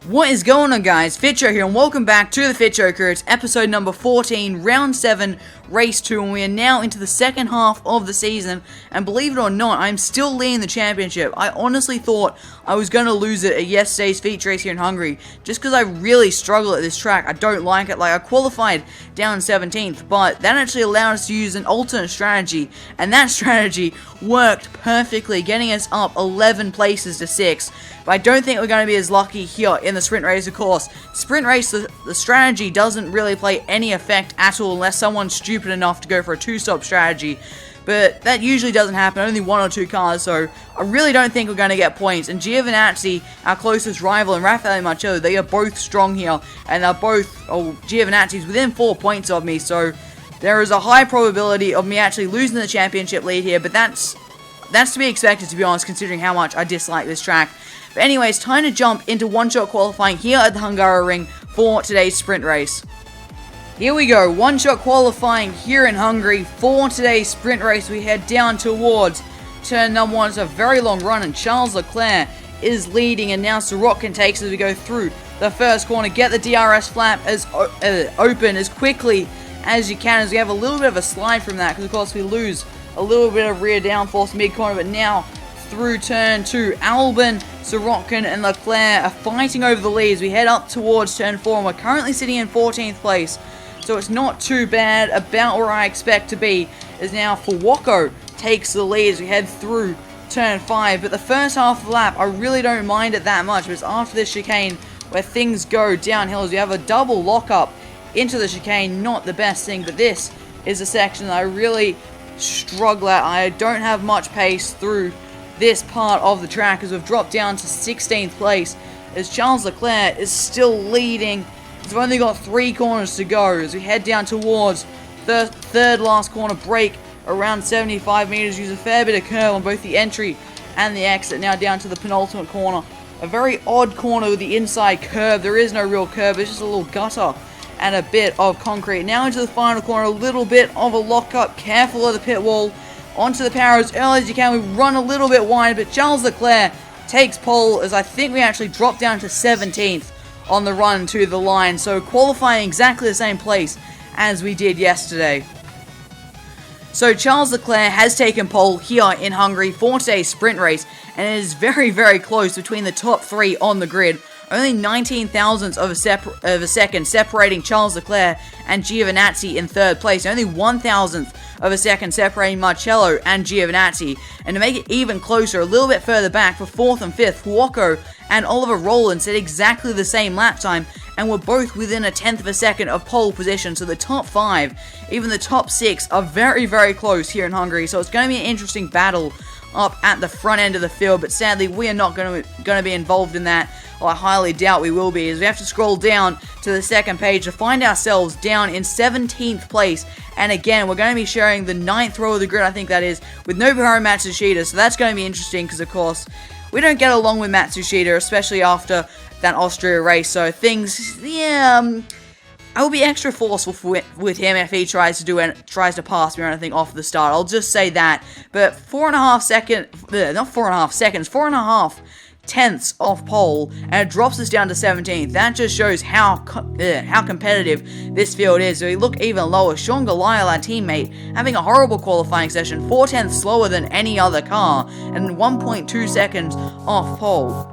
What is going on, guys? Fitcho here, and welcome back to the Fitcho Career. It's episode number 14, round 7, race 2, and we are now into the second half of the season, and believe it or not, I'm still leading the championship. I honestly thought I was going to lose it at yesterday's feature race here in Hungary, just because I really struggle at this track. I don't like it. I qualified down 17th, but that actually allowed us to use an alternate strategy, and that strategy worked perfectly, getting us up 11 places to 6. But I don't think we're going to be as lucky here in the sprint race, of course. Sprint race, the strategy doesn't really play any effect at all unless someone's stupid enough to go for a two-stop strategy. But that usually doesn't happen, only one or two cars, so I really don't think we're going to get points. And Giovinazzi, our closest rival, and Raffaele Marcello, they are both strong here. And they're both, Giovinazzi's within 4 points of me, so there is a high probability of me actually losing the championship lead here. But that's to be expected, to be honest, considering how much I dislike this track. But anyways, time to jump into one-shot qualifying here at the Hungaroring for today's sprint race. Here we go, one-shot qualifying here in Hungary for today's sprint race. We head down towards turn number 1. It's a very long run, and Charles Leclerc is leading, and now Sorokin takes as we go through the first corner. Get the DRS flap as open as quickly as you can, as we have a little bit of a slide from that, because of course we lose a little bit of rear downforce mid-corner, but now through turn 2, Albon, Sorokin, and Leclerc are fighting over the leads. We head up towards turn 4, and we're currently sitting in 14th place, so it's not too bad. About where I expect to be is now Fawako takes the lead as we head through turn 5. But the first half of the lap, I really don't mind it that much, but it's after this chicane where things go downhill, as we have a double lockup into the chicane. Not the best thing, but this is a section that I really struggle at. I don't have much pace through this part of the track, as we've dropped down to 16th place, as Charles Leclerc is still leading. We've only got 3 corners to go as we head down towards the third last corner break around 75 meters. Use a fair bit of curve on both the entry and the exit. Now down to the penultimate corner, a very odd corner with the inside curve. There is no real curve, it's just a little gutter and a bit of concrete. Now into the final corner, a little bit of a lockup. Careful of the pit wall. Onto the power as early as you can. We run a little bit wide, but Charles Leclerc takes pole, as I think we actually dropped down to 17th on the run to the line. So qualifying exactly the same place as we did yesterday. So Charles Leclerc has taken pole here in Hungary for today's sprint race, and it is very, very close between the top 3 on the grid. Only 19 thousandths of a second separating Charles Leclerc and Giovinazzi in third place. Only 1,000th of a second separating Marcello and Giovinazzi. And to make it even closer, a little bit further back for 4th and 5th, Fawako and Oliver Rowland set exactly the same lap time, and were both within 1/10 of a second of pole position. So the top 5, even the top 6, are very, very close here in Hungary. So it's going to be an interesting battle up at the front end of the field, but sadly we are not going to be involved in that. Well, I highly doubt we will be, as we have to scroll down to the second page to find ourselves down in 17th place. And again, we're going to be sharing the 9th row of the grid, I think that is, with Nobuharu Matsushita. So that's going to be interesting, because of course we don't get along with Matsushita, especially after that Austria race. So things, I will be extra forceful with him if he tries to pass me or anything off the start. I'll just say that. But 4.5 tenths off pole, and it drops us down to 17th. That just shows how competitive this field is. So we look even lower. Sean Goliath, our teammate, having a horrible qualifying session, 4 tenths slower than any other car, and 1.2 seconds off pole.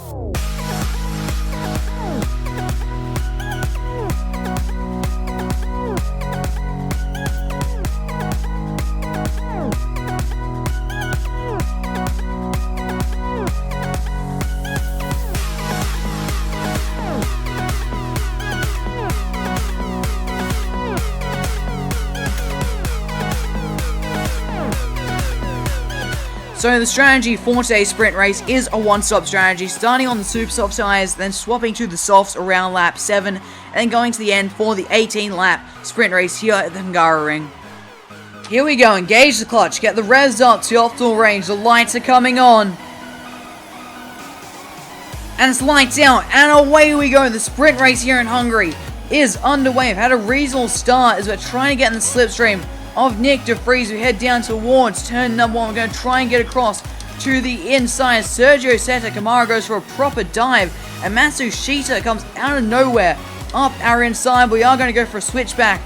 So the strategy for today's sprint race is a one-stop strategy, starting on the super soft tyres, then swapping to the softs around lap 7, and then going to the end for the 18-lap sprint race here at the Hungaroring. Here we go, engage the clutch, get the revs up to optimal range, the lights are coming on. And it's lights out, and away we go. The sprint race here in Hungary is underway. We've had a reasonable start as we're trying to get in the slipstream of Nick De Vries. We head down towards turn number 1. We're going to try and get across to the inside. Sergio Seta Camara goes for a proper dive, and Matsushita comes out of nowhere up our inside. We are going to go for a switchback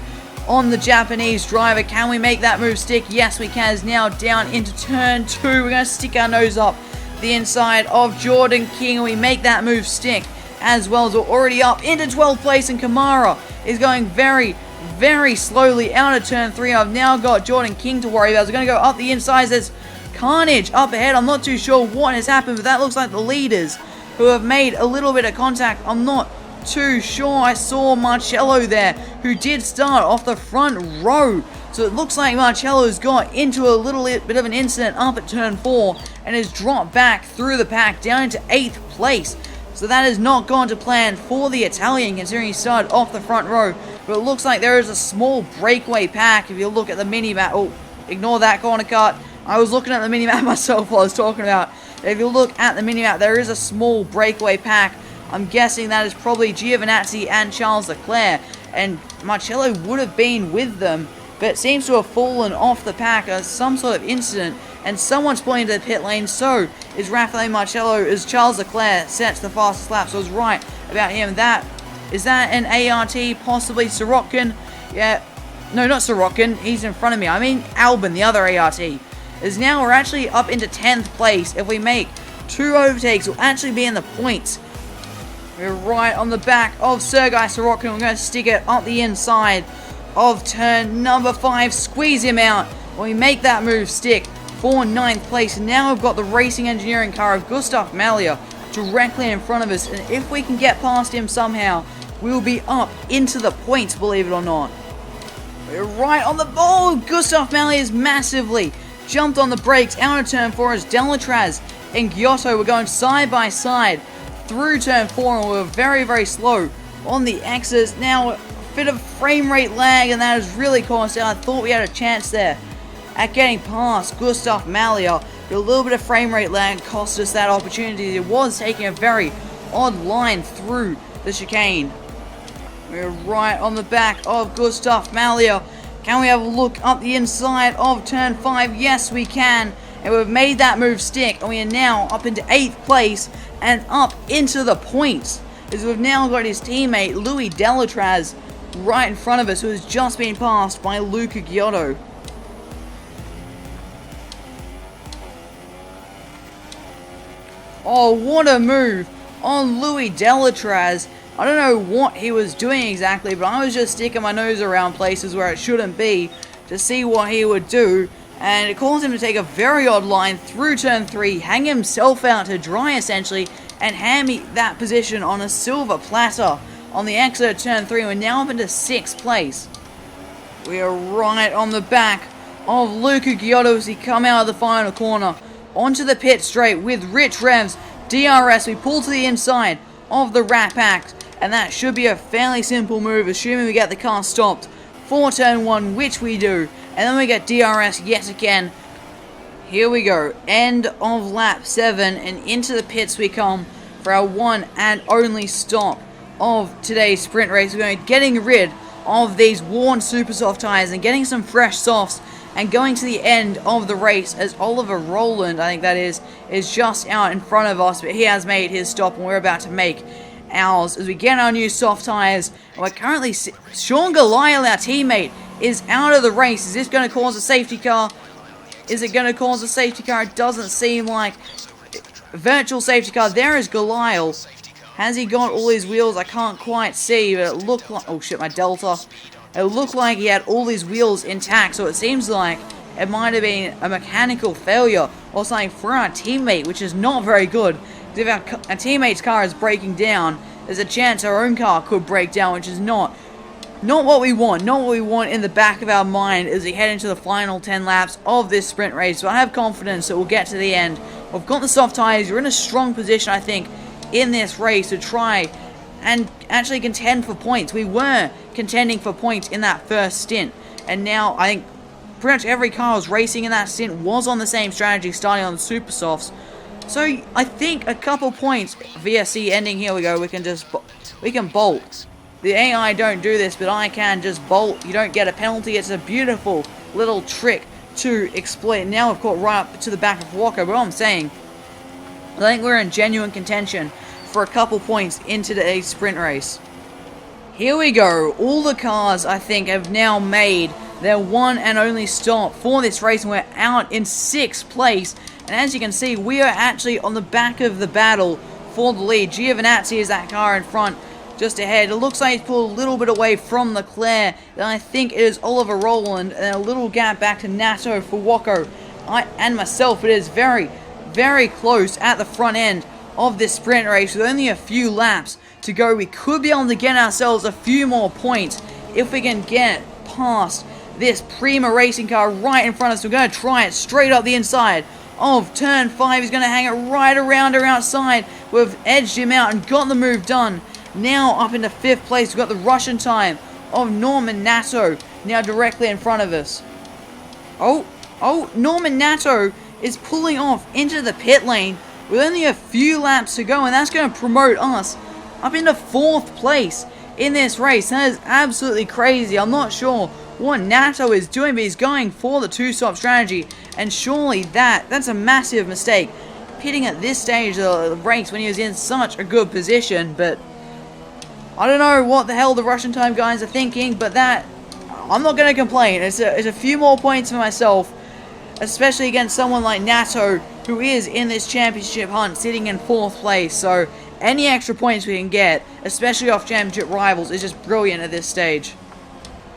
on the Japanese driver. Can we make that move stick? Yes, we can. Is now down into turn 2. We're going to stick our nose up the inside of Jordan King, and we make that move stick as well, as we're already up into 12th place, and Camara is going very, very slowly out of turn 3. I've now got Jordan King to worry about. We're going to go up the inside. There's carnage up ahead. I'm not too sure what has happened, but that looks like the leaders who have made a little bit of contact. I'm not too sure. I saw Marcello there, who did start off the front row. So it looks like Marcello's got into a little bit of an incident up at turn 4 and has dropped back through the pack down into 8th place. So that has not gone to plan for the Italian, considering he started off the front row. But it looks like there is a small breakaway pack. If you look at the mini-map, oh, ignore that corner cut. I was looking at the mini-map myself while I was talking about. If you look at the mini-map, there is a small breakaway pack. I'm guessing that is probably Giovinazzi and Charles Leclerc, and Marcello would have been with them, but it seems to have fallen off the pack as some sort of incident, and someone's pointing to the pit lane. So is Raffaele Marcello, as Charles Leclerc sets the fastest lap. So I was right about him. Is that an ART, possibly Sirotkin? Yeah, no, not Sirotkin, he's in front of me. I mean Albon, the other ART. Is now we're actually up into 10th place. If we make 2 overtakes, we'll actually be in the points. We're right on the back of Sergei Sirotkin. We're going to stick it up the inside of turn number 5. Squeeze him out. When we make that move stick for 9th place. And now we've got the racing engineering car of Gustav Malia directly in front of us. And if we can get past him somehow, we'll be up into the points, believe it or not. We're right on the ball. Gustav Malia is massively jumped on the brakes out of turn 4 as Delatraz and Giotto were going side by side through turn 4, and we were very, very slow on the exits. Now a bit of frame rate lag, and that has really caused out. I thought we had a chance there at getting past Gustav Malia, but a little bit of frame rate lag cost us that opportunity. It was taking a very odd line through the chicane. We're right on the back of Gustav Malia. Can we have a look up the inside of turn 5? Yes, we can. And we've made that move stick. And we are now up into 8th place and up into the points. As we've now got his teammate, Louis Delatraz, right in front of us, who has just been passed by Luca Giotto. Oh, what a move on Louis Delatraz. I don't know what he was doing exactly, but I was just sticking my nose around places where it shouldn't be to see what he would do. And it caused him to take a very odd line through turn 3, hang himself out to dry essentially, and hand me that position on a silver platter on the exit of turn 3. We're now up into 6th place. We are right on the back of Luca Giotto as he come out of the final corner onto the pit straight with Rich Revs. DRS, we pull to the inside of the Rat Pack, and that should be a fairly simple move, assuming we get the car stopped for turn 1, which we do. And then we get DRS yet again. Here we go. End of lap 7, and into the pits we come for our one and only stop of today's sprint race. We're going to be getting rid of these worn super soft tires and getting some fresh softs, and going to the end of the race as Oliver Rowland, I think that is just out in front of us, but he has made his stop and we're about to make ours as we get our new soft tires. And we're currently Sean Galile, our teammate, is out of the race. Is this going to cause a safety car? Is it going to cause a safety car? It doesn't seem like. Virtual safety car. There is Galile. Has he got all his wheels? I can't quite see, but it looked like... Oh shit, my Delta. It looked like he had all his wheels intact, so it seems like it might have been a mechanical failure or something for our teammate, which is not very good. If our teammate's car is breaking down, there's a chance our own car could break down, which is not what we want. Not what we want in the back of our mind as we head into the final 10 laps of this sprint race. So I have confidence that we'll get to the end. We've got the soft tires. We're in a strong position, I think, in this race to try and actually contend for points. We were contending for points in that first stint, and now I think pretty much every car was racing in that stint was on the same strategy, starting on the super softs. So I think a couple points. VSC ending. Here we go. We can bolt. The AI don't do this, but I can just bolt. You don't get a penalty. It's a beautiful little trick to exploit. Now we've caught right up to the back of Walker, but what I'm saying, I think we're in genuine contention for a couple points in today's sprint race. Here we go. All the cars, I think, have now made their one and only stop for this race, and we're out in 6th place. And as you can see, we are actually on the back of the battle for the lead. Giovinazzi is that car in front, just ahead. It looks like he's pulled a little bit away from Leclerc. Then I think it is Oliver Rowland, and a little gap back to Nato for Wako. And myself, it is very, very close at the front end of this sprint race with only a few laps to go. We could be able to get ourselves a few more points if we can get past this Prima racing car right in front of us. We're going to try it straight up the inside of turn 5. He's going to hang it right around or outside. We've edged him out and got the move done. Now up into 5th place, we've got the Russian time of Norman Nato now directly in front of us. Oh, Norman Nato is pulling off into the pit lane with only a few laps to go, and that's going to promote us up into 4th place in this race. That is absolutely crazy. I'm not sure what Nato is doing, but he's going for the 2-stop strategy, and surely that's a massive mistake. Pitting at this stage of the race when he was in such a good position, but I don't know what the hell the Russian time guys are thinking, but that, I'm not going to complain. It's a few more points for myself, especially against someone like Nato, who is in this championship hunt, sitting in 4th place. So any extra points we can get, especially off championship rivals, is just brilliant at this stage.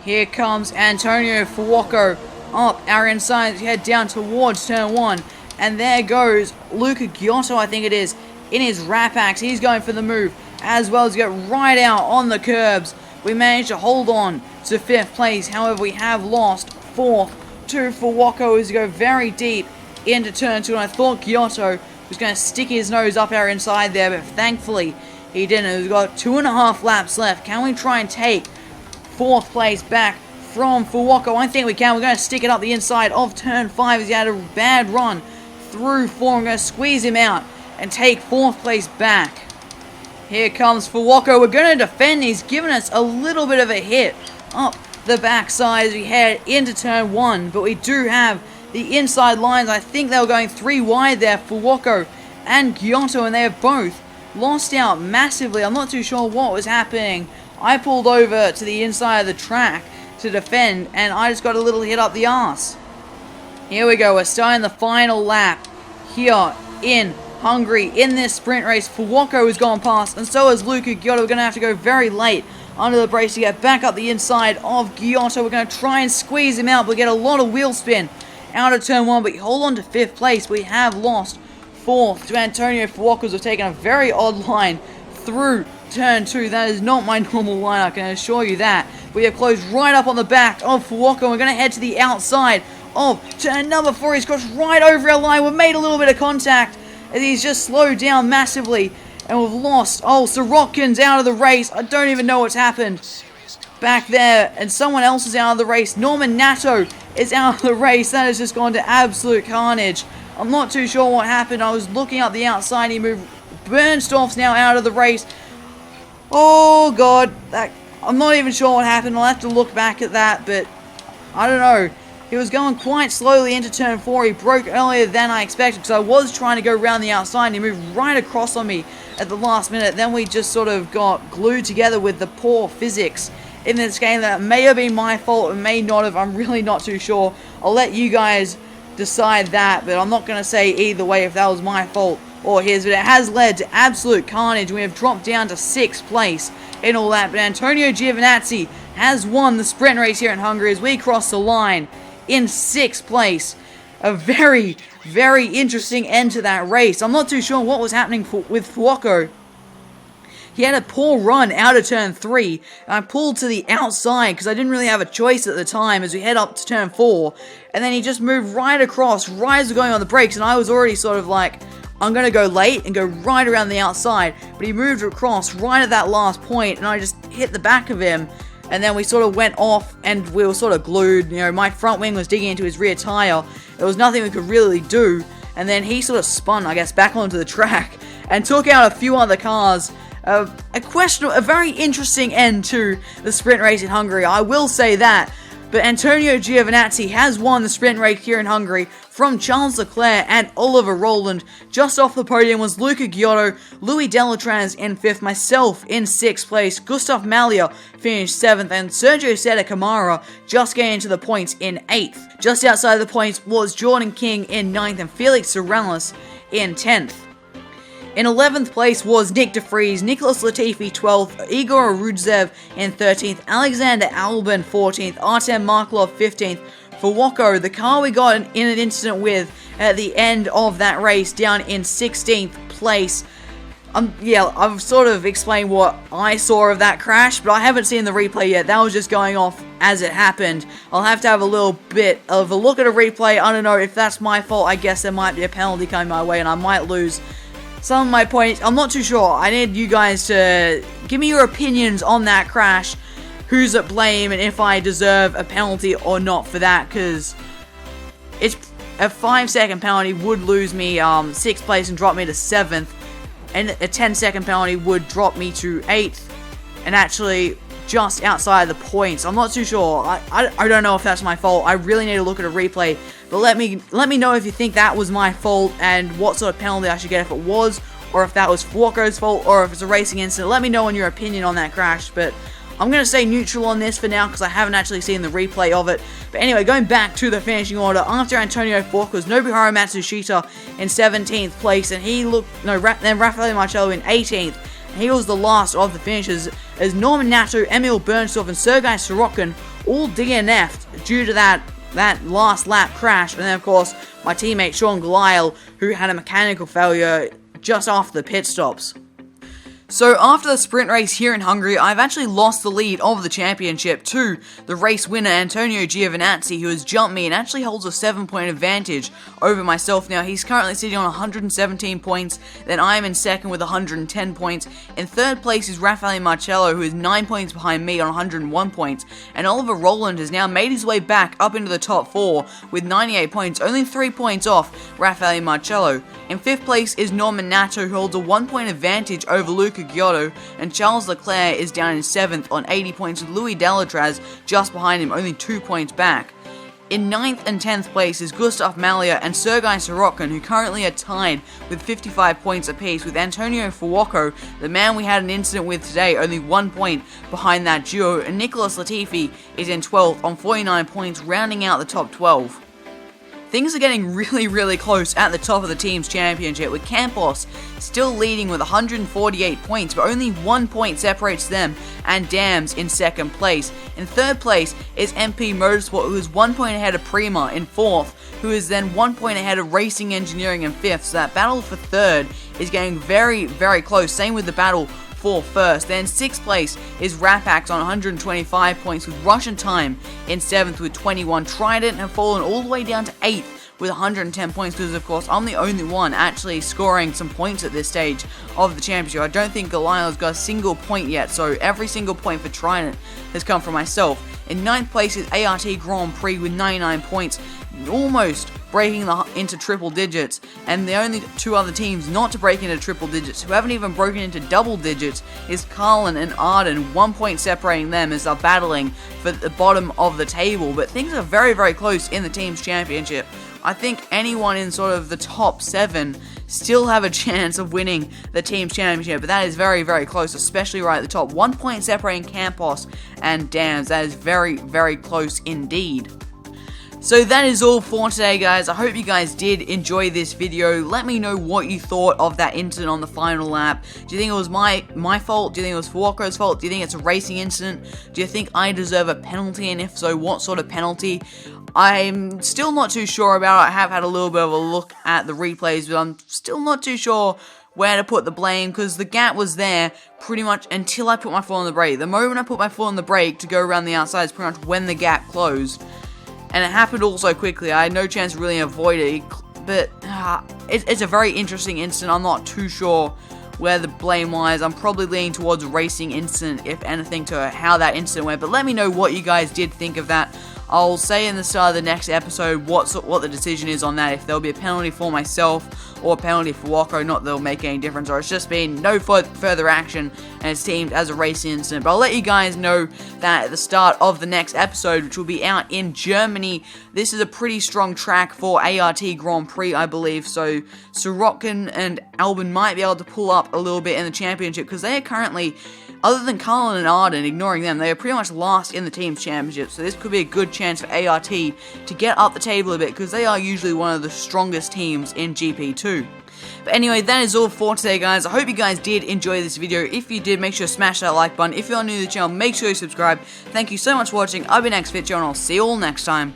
Here comes Antonio Fuoco up our inside as we head down towards turn 1. And there goes Luca Giotto, I think it is, in his Rapax. He's going for the move, as well as get right out on the curbs. We managed to hold on to 5th place. However, we have lost 4th to Fuoco as we go very deep into turn 2. And I thought Giotto was going to stick his nose up our inside there, but thankfully he didn't. We've got 2.5 laps left. Can we try and take 4th place back from Fuoco? I think we can. We're going to stick it up the inside of turn 5 as he had a bad run through 4. I'm going to squeeze him out and take 4th place back. Here comes Fuoco. We're going to defend. He's given us a little bit of a hit up the backside as we head into turn 1, but we do have the inside lines. I think they were going 3 wide there, Fuoco and Giotto, and they have both lost out massively. I'm not too sure what was happening. I pulled over to the inside of the track to defend, and I just got a little hit up the arse. Here we go. We're starting the final lap here in Hungary in this sprint race. Fuoco has gone past, and so has Luca Giotto. We're going to have to go very late under the brakes to get back up the inside of Giotto. We're going to try and squeeze him out, but we get a lot of wheel spin out of turn 1, but hold on to 5th place. We have lost 4th to Antonio Fuoco. We've taken a very odd line through turn 2. That is not my normal line, I can assure you that. We have closed right up on the back of Fuoco. We're going to head to the outside of turn number 4. He's crossed right over our line. We've made a little bit of contact as he's just slowed down massively, and we've lost. Oh, Sorokin's out of the race. I don't even know what's happened back there, and someone else is out of the race. Norman Nato is out of the race. That has just gone to absolute carnage. I'm not too sure what happened. I was looking up the outside. He moved. Bernstorff's now out of the race. Oh god, I'm not even sure what happened. I'll have to look back at that, but I don't know. He was going quite slowly into turn 4. He broke earlier than I expected, because I was trying to go around the outside, and he moved right across on me at the last minute. Then we just sort of got glued together with the poor physics in this game. That may have been my fault, it may not have. I'm really not too sure. I'll let you guys decide that, but I'm not going to say either way if that was my fault or his. But it has led to absolute carnage. We have dropped down to 6th place in all that. But Antonio Giovinazzi has won the sprint race here in Hungary as we cross the line in 6th place. A very, very interesting end to that race. I'm not too sure what was happening with Fuoco. He had a poor run out of turn 3. I pulled to the outside because I didn't really have a choice at the time as we head up to turn 4. And then he just moved right across, right as we're going on the brakes. And I was already sort of like, I'm going to go late and go right around the outside. But he moved across right at that last point, and I just hit the back of him. And then we sort of went off, and we were sort of glued. You know, my front wing was digging into his rear tire. There was nothing we could really do. And then he sort of spun, I guess, back onto the track and took out a few other cars. A very interesting end to the sprint race in Hungary, I will say that. But Antonio Giovinazzi has won the sprint race here in Hungary from Charles Leclerc and Oliver Rowland. Just off the podium was Luca Giotto, Louis Delatraz in 5th, myself in 6th place, Gustav Malya finished 7th, and Sergio Seta Camara just getting into the points in 8th. Just outside the points was Jordan King in 9th and Felix Sorellis in 10th. In 11th place was Nick De Vries, Nicholas Latifi 12th, Igor Rudzev in 13th, Alexander Albon 14th, Artem Markelov 15th. For Wacko, the car we got in an incident with at the end of that race, down in 16th place. Yeah, I've sort of explained what I saw of that crash, but I haven't seen the replay yet. That was just going off as it happened. I'll have to have a little bit of a look at a replay. I don't know if that's my fault. I guess there might be a penalty coming my way and I might lose some of my points. I'm not too sure. I need you guys to give me your opinions on that crash. Who's at blame and if I deserve a penalty or not for that, because it's a 5-second penalty would lose me 6th place and drop me to 7th, and a 10-second penalty would drop me to 8th and actually just outside the points. I'm not too sure. I don't know if that's my fault. I really need to look at a replay, but let me know if you think that was my fault and what sort of penalty I should get if it was, or if that was Wacko's fault, or if it's a racing incident. Let me know on your opinion on that crash, but I'm going to stay neutral on this for now because I haven't actually seen the replay of it. But anyway, going back to the finishing order, after Antonio Fork was Nobuharu Matsushita in 17th place, and then Raffaele Marcello in 18th. And he was the last of the finishers, as Norman Nato, Emil Bernstorff, and Sergei Sorokin all DNF'd due to that last lap crash. And then, of course, my teammate Sean Glisle, who had a mechanical failure just after the pit stops. So after the sprint race here in Hungary, I've actually lost the lead of the championship to the race winner Antonio Giovinazzi, who has jumped me and actually holds a 7-point advantage over myself now. He's currently sitting on 117 points, then I am in second with 110 points. In third place is Raffaele Marcello, who is 9 points behind me on 101 points, and Oliver Rowland has now made his way back up into the top 4 with 98 points, only 3 points off Raffaele Marcello. In fifth place is Norman Nato, who holds a 1-point advantage over Luca Giotto, and Charles Leclerc is down in 7th on 80 points with Louis Delatraz just behind him, only 2 points back. In 9th and 10th place is Gustav Malya and Sergei Sorokin, who currently are tied with 55 points apiece, with Antonio Fuoco, the man we had an incident with today, only 1 point behind that duo, and Nicholas Latifi is in 12th on 49 points, rounding out the top 12. Things are getting really close at the top of the team's championship, with Campos still leading with 148 points, but only 1 point separates them and Dams in second place. In third place is MP Motorsport, who is 1 point ahead of Prima in fourth, who is then 1 point ahead of Racing Engineering in fifth, so that battle for third is getting very close. Same with the battle for first. Then 6th place is Rapax on 125 points, with Russian Time in 7th with 21. Trident have fallen all the way down to 8th with 110 points, because of course I'm the only one actually scoring some points at this stage of the championship. I don't think Goliath's got a single point yet, so every single point for Trident has come from myself. In 9th place is ART Grand Prix with 99 points, almost breaking into triple digits, and the only two other teams not to break into triple digits, who haven't even broken into double digits, is Carlin and Arden, 1 point separating them as they're battling for the bottom of the table. But things are very close in the team's championship. I think anyone in sort of the top 7 still have a chance of winning the team's championship, but that is very close, especially right at the top. 1 point separating Campos and Dams. That is very close indeed. So that is all for today, guys. I hope you guys did enjoy this video. Let me know what you thought of that incident on the final lap. Do you think it was my fault? Do you think it was Fuoco's fault? Do you think it's a racing incident? Do you think I deserve a penalty? And if so, what sort of penalty? I'm still not too sure about it. I have had a little bit of a look at the replays, but I'm still not too sure where to put the blame, because the gap was there pretty much until I put my foot on the brake. The moment I put my foot on the brake to go around the outside is pretty much when the gap closed. And it happened all so quickly, I had no chance to really avoid it, but it's a very interesting incident. I'm not too sure where the blame lies. I'm probably leaning towards a racing incident, if anything, to how that incident went, but let me know what you guys did think of that. I'll say in the start of the next episode what the decision is on that, if there'll be a penalty for myself or a penalty for Wacko, not that they'll make any difference, or it's just been no further action and it's deemed as a racing incident. But I'll let you guys know that at the start of the next episode, which will be out in Germany. This is a pretty strong track for ART Grand Prix, I believe, so Sorokin and Albon might be able to pull up a little bit in the championship, because they are currently, other than Cullen and Arden, ignoring them, they are pretty much last in the team's championship, so this could be a good chance for ART to get up the table a bit, because they are usually one of the strongest teams in GP2. But anyway, that is all for today, guys. I hope you guys did enjoy this video. If you did, make sure to smash that like button. If you're new to the channel, make sure you subscribe. Thank you so much for watching. I've been Fitcho, and I'll see you all next time.